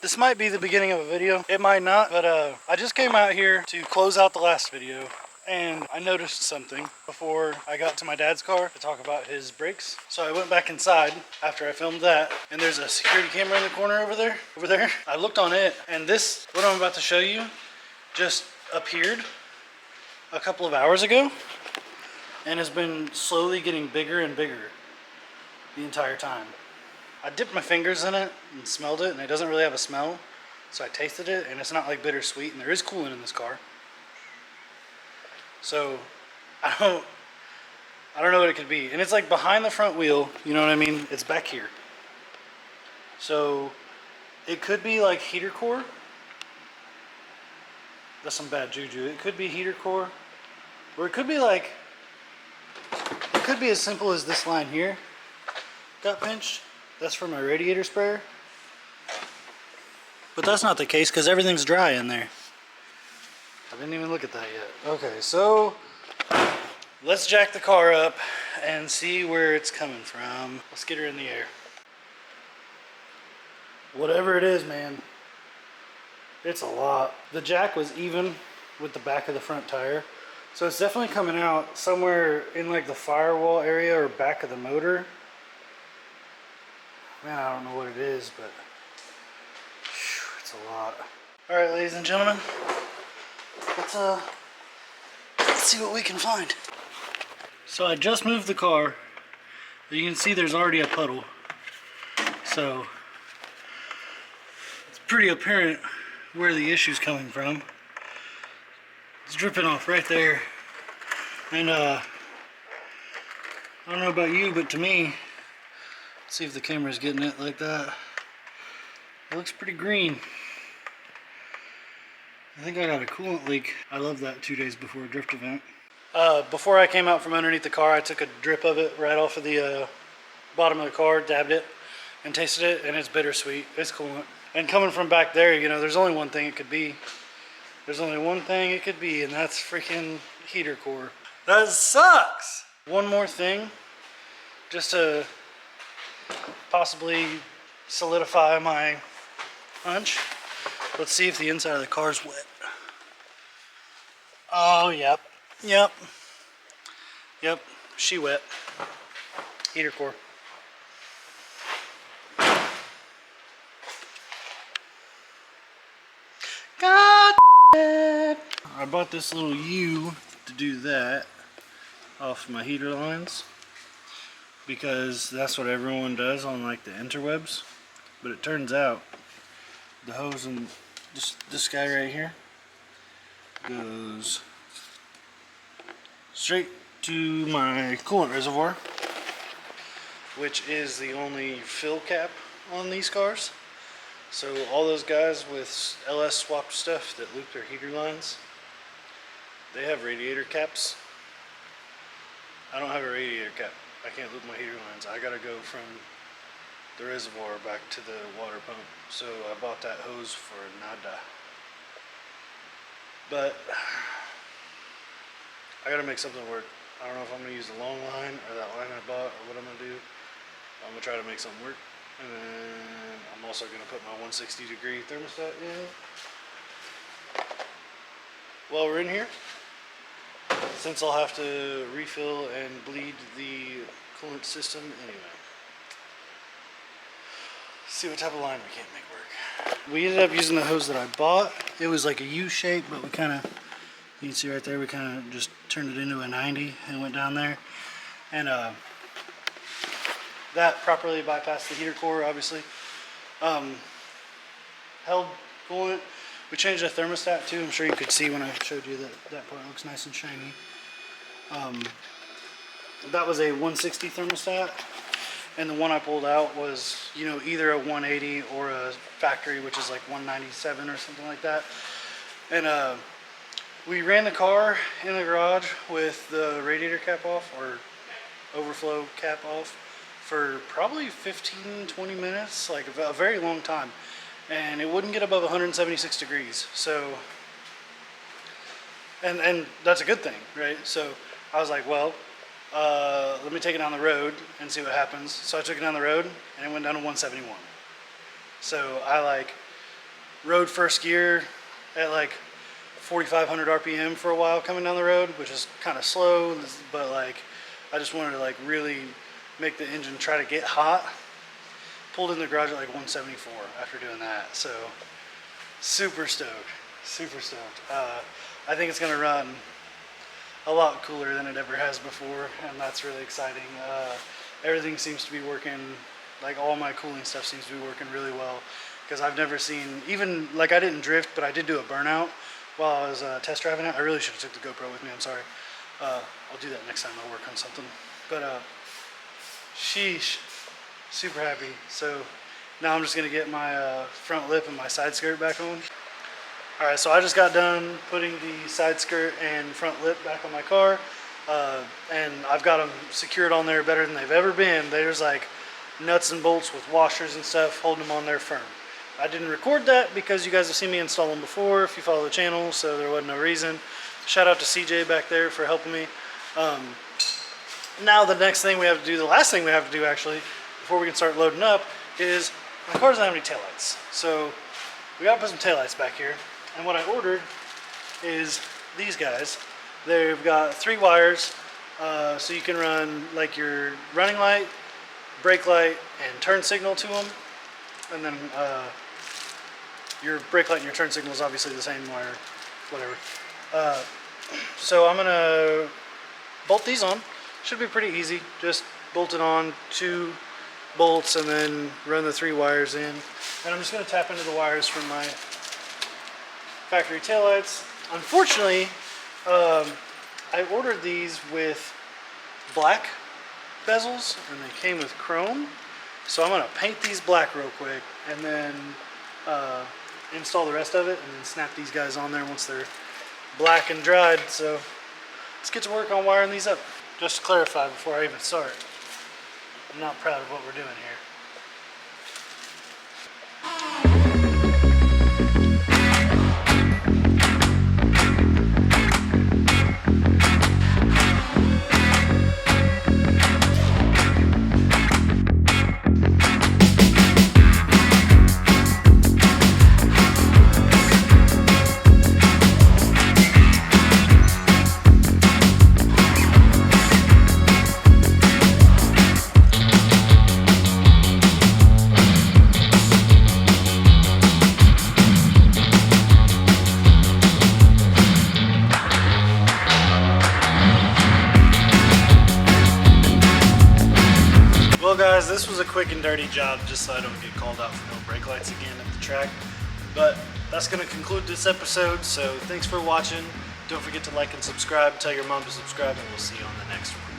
This might be the beginning of a video. It might not, but I just came out here to close out the last video. And I noticed something before I got to my dad's car to talk about his brakes. So I went back inside after I filmed that, and there's a security camera in the corner over there. I looked on it, and this, what I'm about to show you, just appeared a couple of hours ago and has been slowly getting bigger and bigger the entire time. I dipped my fingers in it and smelled it, and it doesn't really have a smell. So I tasted it, and it's not like bittersweet, and there is coolant in this car. So I don't know what it could be. And it's like behind the front wheel, you know what I mean? It's back here. So it could be like heater core. That's some bad juju. It could be heater core. Or it could be like, it could be as simple as this line here got pinched. That's for my radiator sprayer. But that's not the case because everything's dry in there. I didn't even look at that yet. Okay, so let's jack the car up and see where it's coming from. Let's get her in the air. Whatever it is, man, it's a lot. The jack was even with the back of the front tire. So it's definitely coming out somewhere in like the firewall area or back of the motor. Man, I don't know what it is, but it's a lot. All right, ladies and gentlemen. Let's see what we can find. So I just moved the car. You can see there's already a puddle. So it's pretty apparent where the issue's coming from. It's dripping off right there. And I don't know about you, but to me, let's see if the camera's getting it like that. It looks pretty green. I think I got a coolant leak. I love that 2 days before a drift event. Before I came out from underneath the car, I took a drip of it right off of the bottom of the car, dabbed it, and tasted it, and it's bittersweet. It's coolant. And coming from back there, you know, there's only one thing it could be. There's only one thing it could be, and that's freaking heater core. That sucks! One more thing, just to possibly solidify my hunch. Let's see if the inside of the car's wet. Oh, yep. She wet. Heater core. God damn it! I bought this little U to do that off my heater lines because that's what everyone does on like the interwebs. But it turns out the hose in this guy right here goes straight to my coolant reservoir, which is the only fill cap on these cars. So all those guys with LS swapped stuff that loop their heater lines, they have radiator caps. I don't have a radiator cap. I can't loop my heater lines. I gotta go from the reservoir back to the water pump. So I bought that hose for nada. But I gotta make something work. I don't know if I'm gonna use the long line or that line I bought or what I'm gonna do. I'm gonna try to make something work. And then I'm also gonna put my 160-degree thermostat in. While we're in here, since I'll have to refill and bleed the coolant system anyway. See what type of line we can't make work. We ended up using the hose that I bought. It was like a U shape, but we kind of, you can see right there, we kind of just turned it into a 90 and went down there. And that properly bypassed the heater core, obviously. Held coolant. We changed the thermostat too. I'm sure you could see when I showed you that that part looks nice and shiny. That was a 160 thermostat. And the one I pulled out was, you know, either a 180 or a factory, which is like 197 or something like that. And we ran the car in the garage with the radiator cap off, or overflow cap off, for probably 15-20 minutes, like a very long time. And it wouldn't get above 176 degrees. So, and that's a good thing, right? So I was like, well, let me take it down the road and see what happens. So I took it down the road and it went down to 171. So I like rode first gear at like 4,500 RPM for a while coming down the road, which is kind of slow, but like I just wanted to like really make the engine try to get hot. Pulled in the garage at like 174 after doing that, so super stoked, super stoked. I think it's gonna run a lot cooler than it ever has before, and that's really exciting. Everything seems to be working, like all my cooling stuff seems to be working really well, because I've never seen, even like I didn't drift, but I did do a burnout while I was test driving it. I really should have took the GoPro with me, I'm sorry. I'll do that next time I work on something. But sheesh, super happy. So now I'm just gonna get my front lip and my side skirt back on. All right, so I just got done putting the side skirt and front lip back on my car, and I've got them secured on there better than they've ever been. There's like nuts and bolts with washers and stuff holding them on there firm. I didn't record that because you guys have seen me install them before if you follow the channel, so there wasn't no reason. Shout out to CJ back there for helping me. Now the next thing we have to do, the last thing we have to do actually, before we can start loading up, is my car doesn't have any taillights. So we gotta put some taillights back here. And what I ordered is these guys. They've got 3 wires, so you can run like your running light, brake light, and turn signal to them. And then your brake light and your turn signal is obviously the same wire, whatever. So I'm gonna bolt these on. Should be pretty easy. Just bolt it on, 2 bolts, and then run the 3 wires in. And I'm just gonna tap into the wires from my factory taillights. Unfortunately, I ordered these with black bezels, and they came with chrome. So I'm gonna paint these black real quick, and then install the rest of it, and then snap these guys on there once they're black and dried. So let's get to work on wiring these up. Just to clarify before I even start, I'm not proud of what we're doing here. Well guys, this was a quick and dirty job just so I don't get called out for no brake lights again at the track. But that's going to conclude this episode, so thanks for watching. Don't forget to like and subscribe, tell your mom to subscribe, and we'll see you on the next one.